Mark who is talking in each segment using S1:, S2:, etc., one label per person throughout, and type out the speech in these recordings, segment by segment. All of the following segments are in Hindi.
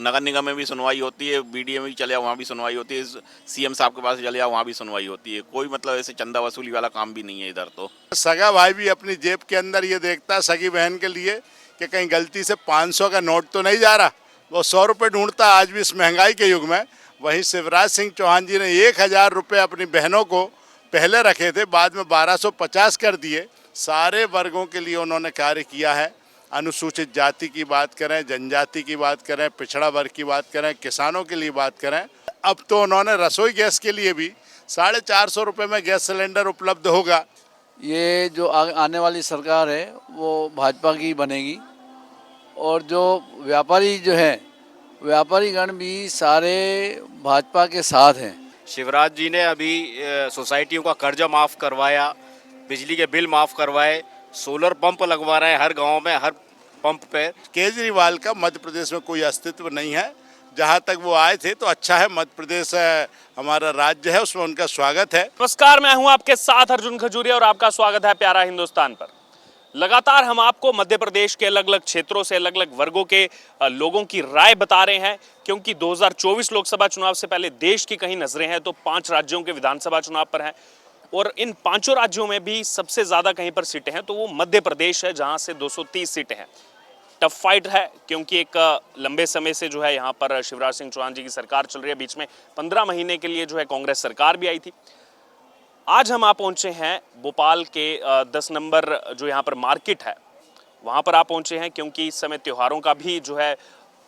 S1: नगर निगम में भी सुनवाई होती है, बीडीए में भी चले जाओ वहाँ भी सुनवाई होती है, सीएम साहब के पास चले जाओ वहाँ भी सुनवाई होती है। कोई मतलब ऐसे चंदा वसूली वाला काम भी नहीं है इधर तो।
S2: सगा भाई भी अपनी जेब के अंदर ये देखता है सगी बहन के लिए कि कहीं गलती से 500 का नोट तो नहीं जा रहा, वो 100 रुपये ढूंढता है आज भी इस महंगाई के युग में। वहीं शिवराज सिंह चौहान जी ने 1000 रुपये अपनी बहनों को पहले रखे थे, बाद में 1250 कर दिए। सारे वर्गों के लिए उन्होंने कार्य किया है। अनुसूचित जाति की बात करें, जनजाति की बात करें, पिछड़ा वर्ग की बात करें, किसानों के लिए बात करें। अब तो उन्होंने रसोई गैस के लिए भी 450 रुपये में गैस सिलेंडर उपलब्ध होगा।
S3: ये जो आने वाली सरकार है वो भाजपा की बनेगी और जो व्यापारी जो है व्यापारीगण भी सारे भाजपा के साथ हैं।
S4: शिवराज जी ने अभी सोसाइटियों का कर्जा माफ़ करवाया, बिजली के बिल माफ़ करवाए, सोलर पंप लगवा रहे हैं हर गांव में, हर पंप पे।
S2: केजरीवाल का मध्य प्रदेश में कोई अस्तित्व नहीं है। जहां तक वो आए थे तो अच्छा है, मध्य प्रदेश हमारा राज्य है, उसमें उनका स्वागत है।
S5: नमस्कार, मैं हूं आपके साथ अर्जुन खजूरिया और आपका स्वागत है प्यारा हिंदुस्तान पर। लगातार हम आपको मध्य प्रदेश के अलग अलग क्षेत्रों से अलग अलग वर्गों के लोगों की राय बता रहे हैं, क्योंकि 2024 लोकसभा चुनाव से पहले देश की कहीं नजरें हैं तो 5 राज्यों के विधानसभा चुनाव पर हैं और इन 5 राज्यों में भी सबसे ज्यादा कहीं पर सीटें हैं तो वो मध्य प्रदेश है, जहां से 230 सीटें हैं। टफ फाइट है क्योंकि एक लंबे समय से जो है यहाँ पर शिवराज सिंह चौहान जी की सरकार चल रही है। बीच में 15 महीने के लिए जो है कांग्रेस सरकार भी आई थी। आज हम आप पहुंचे हैं भोपाल के 10 नंबर जो यहाँ पर मार्केट है वहाँ पर आप पहुंचे हैं, क्योंकि इस समय त्योहारों का भी जो है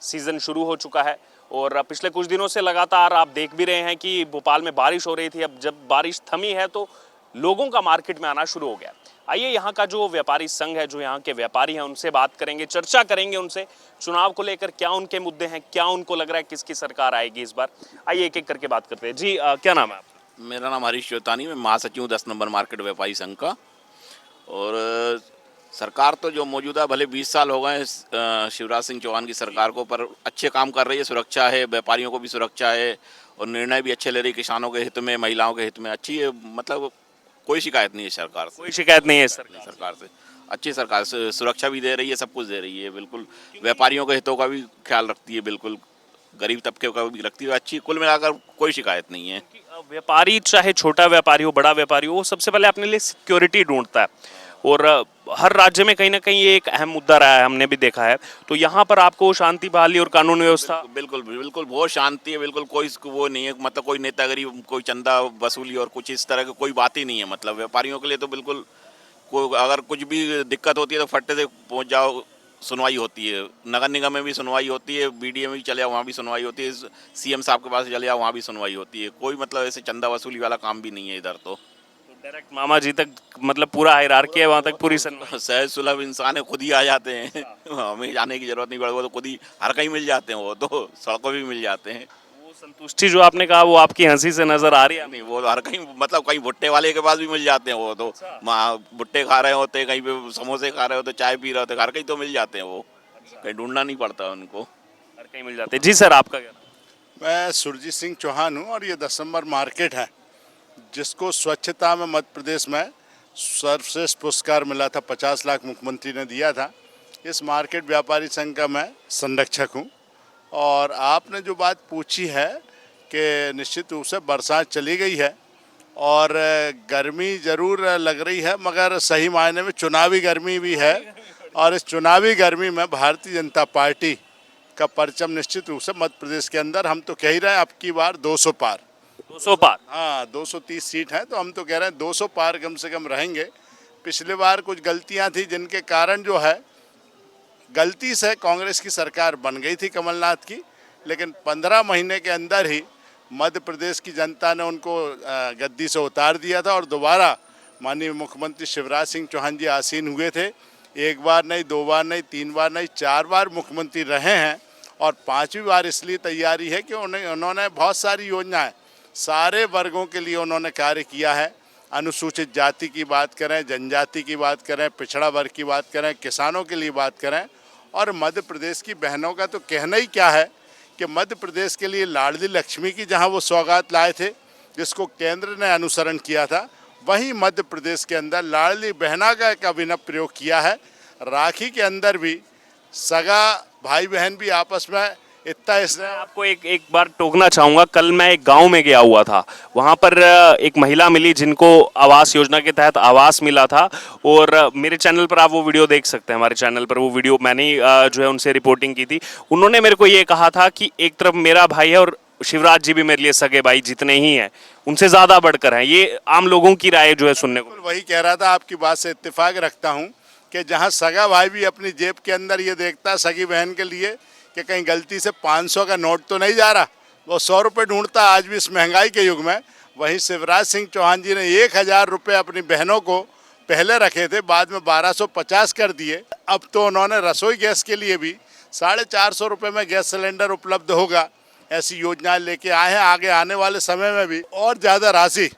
S5: सीजन शुरू हो चुका है और पिछले कुछ दिनों से लगातार आप देख भी रहे हैं कि भोपाल में बारिश हो रही थी। अब जब बारिश थमी है तो लोगों का मार्केट में आना शुरू हो गया। आइए यहाँ का जो व्यापारी संघ है, जो यहाँ के व्यापारी हैं, उनसे बात करेंगे, चर्चा करेंगे उनसे चुनाव को लेकर क्या उनके मुद्दे हैं, क्या उनको लग रहा है किसकी सरकार आएगी इस बार। आइए एक एक करके बात करते हैं। जी क्या नाम है आपका?
S1: मेरा नाम हरीश चौतानी, मैं महासचिव 10 नंबर मार्केट व्यापारी संघ का। और सरकार तो जो मौजूदा भले 20 साल हो गए शिवराज सिंह चौहान की सरकार को, पर अच्छे काम कर रही है। सुरक्षा है, व्यापारियों को भी सुरक्षा है और निर्णय भी अच्छे ले रही है, किसानों के हित में, महिलाओं के हित में अच्छी है। मतलब कोई शिकायत नहीं है सरकार से।
S5: कोई शिकायत नहीं है सरकार
S1: से। अच्छी सरकार से सुरक्षा भी दे रही है, सब कुछ दे रही है। बिल्कुल व्यापारियों के हितों का भी ख्याल रखती है, बिल्कुल गरीब तबके का भी रखती है। अच्छी कुल मिलाकर कोई शिकायत नहीं है।
S5: व्यापारी चाहे छोटा व्यापारी हो बड़ा व्यापारी हो, वो सबसे पहले अपने लिए सिक्योरिटी ढूंढता है और हर राज्य में कहीं ना कहीं ये एक अहम मुद्दा रहा है, हमने भी देखा है। तो यहाँ पर आपको शांति बहाली और कानून व्यवस्था
S1: बिल्कुल बिल्कुल बहुत शांति है। बिल्कुल कोई वो नहीं है, मतलब कोई नेतागिरी, कोई चंदा वसूली और कुछ इस तरह की कोई बात ही नहीं है। मतलब व्यापारियों के लिए तो बिल्कुल अगर कुछ भी दिक्कत होती है तो फट्टे से पहुँच जाओ, सुनवाई होती है। नगर निगम में भी सुनवाई होती है, बीडीए में भी चले जाओ वहाँ भी सुनवाई होती है, सीएम साहब के पास चले जाओ वहाँ भी सुनवाई होती है। कोई मतलब ऐसे चंदा वसूली वाला काम भी नहीं है इधर तो।
S5: डायरेक्ट मामा जी तक, मतलब पूरा हायरार्की है वहाँ तक, पूरी
S1: सहज सुलभ इंसान है, खुद ही आ जाते हैं। हमें जाने की जरूरत नहीं पड़ती, वो तो खुद ही हर कहीं मिल जाते हैं। वो तो सड़कों भी मिल जाते हैं।
S5: वो संतुष्टि जो आपने कहा वो आपकी हंसी से नजर आ रही है।
S1: नहीं, वो हर कहीं, मतलब कहीं भुट्टे वाले के पास भी मिल जाते हैं। वो तो भुट्टे खा रहे होते, कहीं पे समोसे खा रहे होते, चाय पी रहे होते, हर कहीं तो मिल जाते हैं। वो कहीं ढूंढना नहीं पड़ता उनको,
S5: हर कहीं मिल जाते हैं। जी सर, आपका क्या?
S2: मैं सुरजीत सिंह चौहान हूँ और ये 10 नंबर मार्केट है जिसको स्वच्छता में मध्य प्रदेश में सर्वश्रेष्ठ पुरस्कार मिला था, 50 लाख मुख्यमंत्री ने दिया था। इस मार्केट व्यापारी संघ का मैं संरक्षक हूँ। और आपने जो बात पूछी है कि निश्चित रूप से बरसात चली गई है और गर्मी ज़रूर लग रही है, मगर सही मायने में चुनावी गर्मी भी है। और इस चुनावी गर्मी में भारतीय जनता पार्टी का परचम निश्चित रूप से मध्य प्रदेश के अंदर, हम तो कह ही रहे हैं अब की बार 200 पार।
S5: 200 पार?
S2: हाँ, 230 सीट हैं तो हम तो कह रहे हैं 200 पार कम से कम रहेंगे। पिछले बार कुछ गलतियां थी जिनके कारण जो है गलती से कांग्रेस की सरकार बन गई थी कमलनाथ की, लेकिन 15 महीने के अंदर ही मध्य प्रदेश की जनता ने उनको गद्दी से उतार दिया था और दोबारा माननीय मुख्यमंत्री शिवराज सिंह चौहान जी आसीन हुए थे। 1 बार नहीं, 2 बार नहीं, 3 बार नहीं, 4 बार मुख्यमंत्री रहे हैं और 5वीं बार इसलिए तैयारी है कि उन्होंने बहुत सारी योजनाएं सारे वर्गों के लिए उन्होंने कार्य किया है। अनुसूचित जाति की बात करें, जनजाति की बात करें, पिछड़ा वर्ग की बात करें, किसानों के लिए बात करें, और मध्य प्रदेश की बहनों का तो कहना ही क्या है कि मध्य प्रदेश के लिए लाडली लक्ष्मी की जहां वो सौगात लाए थे जिसको केंद्र ने अनुसरण किया था, वहीं मध्य प्रदेश के अंदर लाडली बहना का एक अभिनव प्रयोग किया है। राखी के अंदर भी सगा भाई बहन भी आपस में इतना इसने
S5: आपको एक बार टोकना चाहूंगा। कल मैं एक गांव में गया हुआ था, वहां पर एक महिला मिली जिनको आवास योजना के तहत आवास मिला था। और मेरे चैनल पर आप वो वीडियो देख सकते हैं, हमारे चैनल पर वो वीडियो मैंने ही, जो है उनसे रिपोर्टिंग की थी। उन्होंने मेरे को ये कहा था कि एक तरफ मेरा भाई है और शिवराज जी भी मेरे लिए सगे भाई जितने ही हैं, उनसे ज्यादा बढ़कर हैं। ये आम लोगों की राय जो है सुनने को।
S2: वही कह रहा था, आपकी बात से इत्तेफाक रखता हूँ कि जहाँ सगा भाई भी अपनी जेब के अंदर ये देखता है सगी बहन के लिए कि कहीं गलती से 500 का नोट तो नहीं जा रहा, वो 100 रुपये ढूंढता आज भी इस महंगाई के युग में। वहीं शिवराज सिंह चौहान जी ने 1000 रुपये अपनी बहनों को पहले रखे थे, बाद में 1250 कर दिए। अब तो उन्होंने रसोई गैस के लिए भी 450 रुपये में गैस सिलेंडर उपलब्ध होगा, ऐसी योजनाएं लेके आए हैं। आगे आने वाले समय में भी और ज़्यादा राशि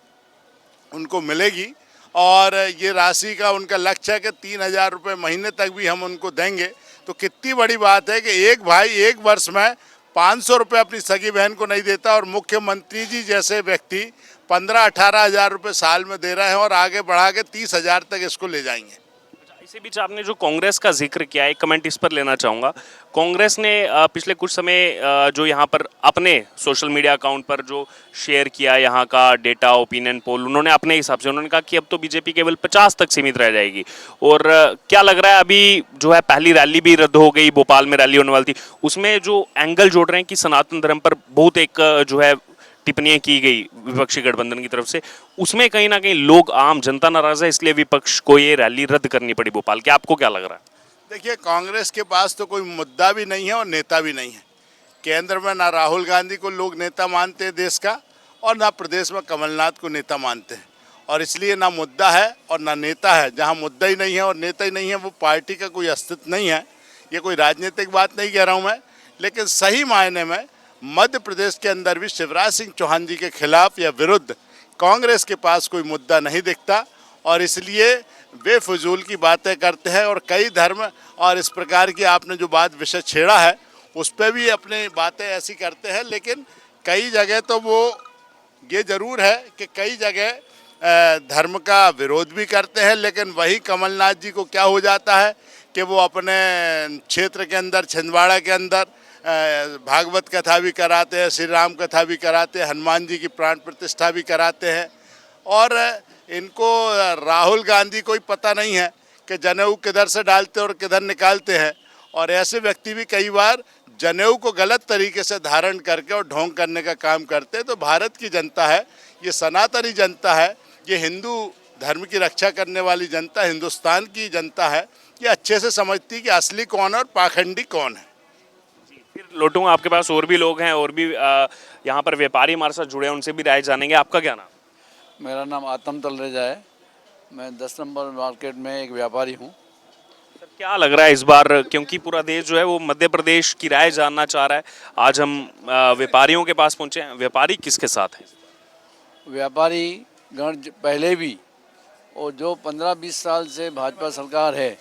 S2: उनको मिलेगी और ये राशि का उनका लक्ष्य है कि 3000 रुपये महीने तक भी हम उनको देंगे। तो कितनी बड़ी बात है कि एक भाई एक वर्ष में 500 रुपये अपनी सगी बहन को नहीं देता और मुख्यमंत्री जी जैसे व्यक्ति 15-18 हज़ार रुपये साल में दे रहे हैं और आगे बढ़ा के 30,000 तक इसको ले जाएंगे।
S5: इसी बीच आपने जो कांग्रेस का जिक्र किया, एक कमेंट इस पर लेना चाहूँगा। कांग्रेस ने पिछले कुछ समय जो यहाँ पर अपने सोशल मीडिया अकाउंट पर जो शेयर किया यहाँ का डेटा, ओपिनियन पोल, उन्होंने अपने हिसाब से उन्होंने कहा कि अब तो बीजेपी केवल 50 तक सीमित रह जाएगी। और क्या लग रहा है, अभी जो है पहली रैली भी रद्द हो गई, भोपाल में रैली होने वाली थी, उसमें जो एंगल जोड़ रहे हैं कि सनातन धर्म पर बहुत एक जो है टिप्पणियां की गई विपक्षी गठबंधन की तरफ से, उसमें कहीं ना कहीं लोग, आम जनता नाराज है, इसलिए विपक्ष को ये रैली रद्द करनी पड़ी भोपाल की। आपको क्या लग रहा है?
S2: देखिए, कांग्रेस के पास तो कोई मुद्दा भी नहीं है और नेता भी नहीं है। केंद्र में ना राहुल गांधी को लोग नेता मानते हैं देश का, और ना प्रदेश में कमलनाथ को नेता मानते हैं, और इसलिए ना मुद्दा है और ना नेता है। जहां मुद्दा ही नहीं है और नेता ही नहीं है, वो पार्टी का कोई अस्तित्व नहीं है। ये कोई राजनीतिक बात नहीं कह रहा हूं मैं, लेकिन सही मायने में मध्य प्रदेश के अंदर भी शिवराज सिंह चौहान जी के खिलाफ या विरुद्ध कांग्रेस के पास कोई मुद्दा नहीं दिखता, और इसलिए बेफजूल की बातें करते हैं। और कई धर्म और इस प्रकार की आपने जो बात विषय छेड़ा है उस पर भी अपनी बातें ऐसी करते हैं, लेकिन कई जगह तो वो ये जरूर है कि कई जगह धर्म का विरोध भी करते हैं। लेकिन वही कमलनाथ जी को क्या हो जाता है कि वो अपने क्षेत्र के अंदर, छिंदवाड़ा के अंदर भागवत कथा भी कराते हैं, श्री राम कथा भी कराते हैं, हनुमान जी की प्राण प्रतिष्ठा भी कराते हैं। और इनको राहुल गांधी को ही पता नहीं है कि जनेऊ किधर से डालते और किधर निकालते हैं, और ऐसे व्यक्ति भी कई बार जनेऊ को गलत तरीके से धारण करके और ढोंग करने का काम करते हैं। तो भारत की जनता है, ये सनातनी जनता है, ये हिंदू धर्म की रक्षा करने वाली जनता, हिंदुस्तान की जनता है, ये अच्छे से समझती कि असली कौन है और पाखंडी कौन है।
S5: फिर लौटूंगा आपके पास, और भी लोग हैं, और भी यहाँ पर व्यापारी हमारे साथ जुड़े हैं, उनसे भी राय जानेंगे। आपका क्या नाम?
S3: मेरा नाम आतम तलरेजा है, मैं 10 नंबर मार्केट में एक व्यापारी हूँ।
S5: सर, क्या लग रहा है इस बार, क्योंकि पूरा देश जो है वो मध्य प्रदेश की राय जानना चाह रहा है, आज हम व्यापारियों के पास पहुँचे हैं। व्यापारी किसके साथ हैं?
S3: व्यापारी गण पहले भी, और जो 15-20 साल से भाजपा सरकार है,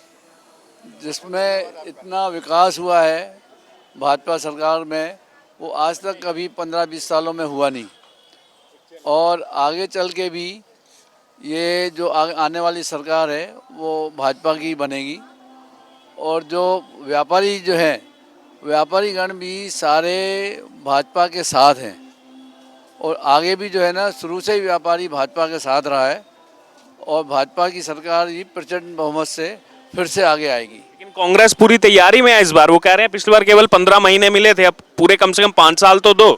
S3: जिसमें इतना विकास हुआ है भाजपा सरकार में, वो आज तक कभी 15-20 सालों में हुआ नहीं। और आगे चल के भी ये जो आने वाली सरकार है वो भाजपा की बनेगी। और जो व्यापारी जो हैं, व्यापारीगण भी सारे भाजपा के साथ हैं, और आगे भी जो है ना, शुरू से ही व्यापारी भाजपा के साथ रहा है, और भाजपा की सरकार ही प्रचंड बहुमत से फिर से आगे आएगी।
S5: लेकिन कांग्रेस पूरी तैयारी में है इस बार। वो कह रहे हैं पिछली बार केवल 15 महीने मिले थे, अब पूरे कम से कम 5 साल तो दो।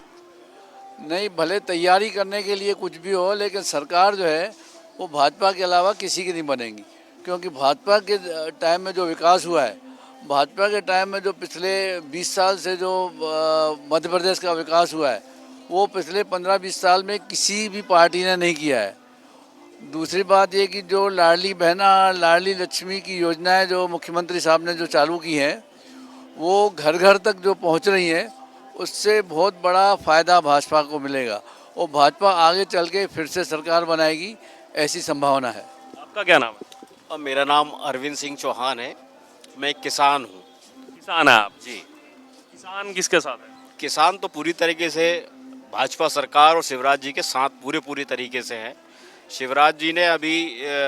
S3: नहीं, भले तैयारी करने के लिए कुछ भी हो, लेकिन सरकार जो है वो भाजपा के अलावा किसी की नहीं बनेगी। क्योंकि भाजपा के टाइम में जो विकास हुआ है, भाजपा के टाइम में जो पिछले 20 साल से जो मध्य प्रदेश का विकास हुआ है, वो पिछले 15-20 साल में किसी भी पार्टी ने नहीं किया है। दूसरी बात ये कि जो लाडली बहना, लाडली लक्ष्मी की योजनाएं जो मुख्यमंत्री साहब ने जो चालू की हैं, वो घर घर तक जो पहुंच रही हैं, उससे बहुत बड़ा फ़ायदा भाजपा को मिलेगा, और भाजपा आगे चल के फिर से सरकार बनाएगी, ऐसी संभावना है।
S5: आपका क्या नाम है?
S4: मेरा नाम अरविंद सिंह चौहान है, मैं एक किसान हूँ।
S5: किसान है आप
S4: जी।
S5: किसान किसके साथ है?
S4: किसान तो पूरी तरीके से भाजपा सरकार और शिवराज जी के साथ पूरे तरीके से है। शिवराज जी ने अभी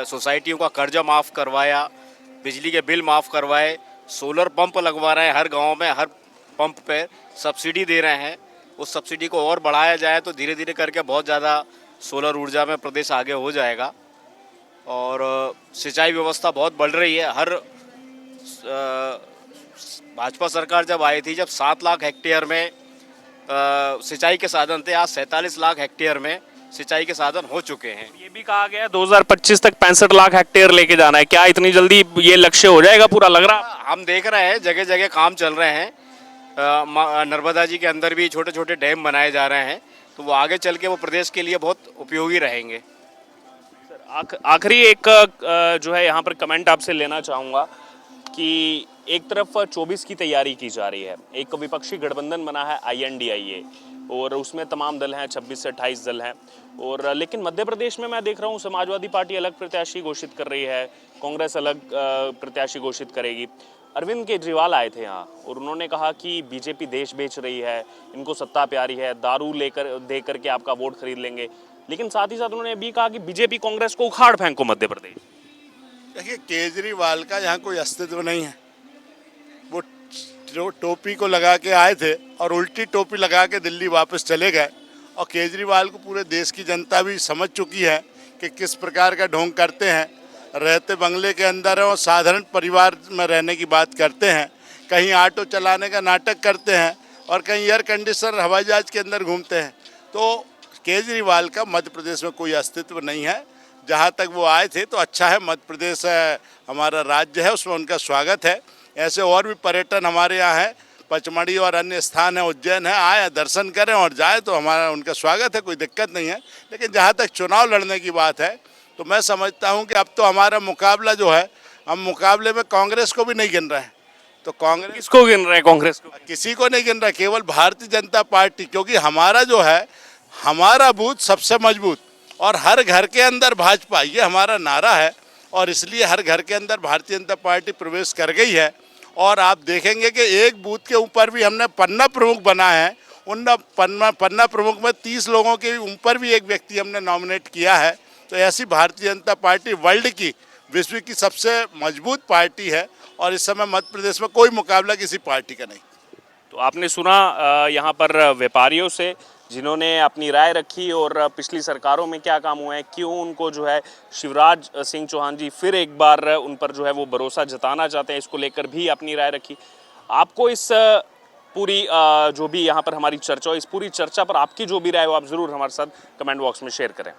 S4: सोसाइटियों का कर्जा माफ़ करवाया, बिजली के बिल माफ़ करवाए, सोलर पंप लगवा रहे हैं हर गांव में, हर पंप पे सब्सिडी दे रहे हैं, उस सब्सिडी को और बढ़ाया जाए तो धीरे धीरे करके बहुत ज़्यादा सोलर ऊर्जा में प्रदेश आगे हो जाएगा। और सिंचाई व्यवस्था बहुत बढ़ रही है। भाजपा सरकार जब आई थी, जब 7 लाख हेक्टेयर में सिंचाई के साधन थे, आज 47 लाख हेक्टेयर में सिंचाई के साधन हो चुके हैं।
S5: ये भी कहा गया है 2025 तक 65 लाख हेक्टेयर लेके जाना है। क्या इतनी जल्दी ये लक्ष्य हो जाएगा पूरा, लग रहा?
S4: हम देख रहे हैं जगह जगह काम चल रहे हैं। नर्मदा जी के अंदर भी छोटे छोटे डैम बनाए जा रहे हैं, तो वो आगे चल के वो प्रदेश के लिए बहुत उपयोगी रहेंगे।
S5: आखिरी एक जो है यहाँ पर कमेंट आपसे लेना चाहूँगा कि एक तरफ 24 की तैयारी की जा रही है, एक विपक्षी गठबंधन बना है INDIA और उसमें तमाम दल हैं, 26 से 28 दल हैं। और लेकिन मध्य प्रदेश में मैं देख रहा हूँ समाजवादी पार्टी अलग प्रत्याशी घोषित कर रही है, कांग्रेस अलग प्रत्याशी घोषित करेगी। अरविंद केजरीवाल आए थे यहाँ और उन्होंने कहा कि बीजेपी देश बेच रही है, इनको सत्ता प्यारी है, दारू दे करके आपका वोट खरीद लेंगे। लेकिन साथ ही साथ उन्होंने भी कहा कि बीजेपी कांग्रेस को उखाड़ फेंको मध्य प्रदेश।
S2: देखिए, केजरीवाल का यहाँ कोई अस्तित्व नहीं है। वो टोपी को लगा के आए थे और उल्टी टोपी लगा के दिल्ली वापस चले गए। और केजरीवाल को पूरे देश की जनता भी समझ चुकी है कि किस प्रकार का ढोंग करते हैं। रहते बंगले के अंदर हैं और साधारण परिवार में रहने की बात करते हैं, कहीं ऑटो चलाने का नाटक करते हैं और कहीं एयर कंडीशनर हवाई जहाज के अंदर घूमते हैं। तो केजरीवाल का मध्य प्रदेश में कोई अस्तित्व नहीं है। जहाँ तक वो आए थे तो अच्छा है, मध्य प्रदेश हमारा राज्य है, उसमें उनका स्वागत है। ऐसे और भी पर्यटन हमारे यहाँ है, पचमढ़ी और अन्य स्थान है, उज्जैन है, आए दर्शन करें और जाए तो हमारा उनका स्वागत है, कोई दिक्कत नहीं है। लेकिन जहाँ तक चुनाव लड़ने की बात है तो मैं समझता हूँ कि अब तो हमारा मुकाबला जो है, हम मुकाबले में कांग्रेस को भी नहीं गिन रहे हैं। तो कांग्रेस
S5: किसको गिन रहे हैं? कांग्रेस को?
S2: किसी को नहीं गिन रहा, केवल भारतीय जनता पार्टी। क्योंकि हमारा जो है, हमारा बूथ सबसे मजबूत और हर घर के अंदर भाजपा, ये हमारा नारा है। और इसलिए हर घर के अंदर भारतीय जनता पार्टी प्रवेश कर गई है। और आप देखेंगे कि एक बूथ के ऊपर भी हमने पन्ना प्रमुख बनाए हैं। उन पन्ना प्रमुख में 30 लोगों के ऊपर भी एक व्यक्ति हमने नॉमिनेट किया है। तो ऐसी भारतीय जनता पार्टी वर्ल्ड की, विश्व की सबसे मजबूत पार्टी है और इस समय मध्य प्रदेश में कोई मुकाबला किसी पार्टी का नहीं।
S5: तो आपने सुना यहाँ पर व्यापारियों से जिन्होंने अपनी राय रखी और पिछली सरकारों में क्या काम हुआ है, क्यों उनको जो है शिवराज सिंह चौहान जी फिर एक बार उन पर जो है वो भरोसा जताना चाहते हैं, इसको लेकर भी अपनी राय रखी। आपको इस पूरी जो भी यहाँ पर हमारी चर्चा हो, इस पूरी चर्चा पर आपकी जो भी राय हो आप ज़रूर हमारे साथ कमेंट बॉक्स में शेयर करें।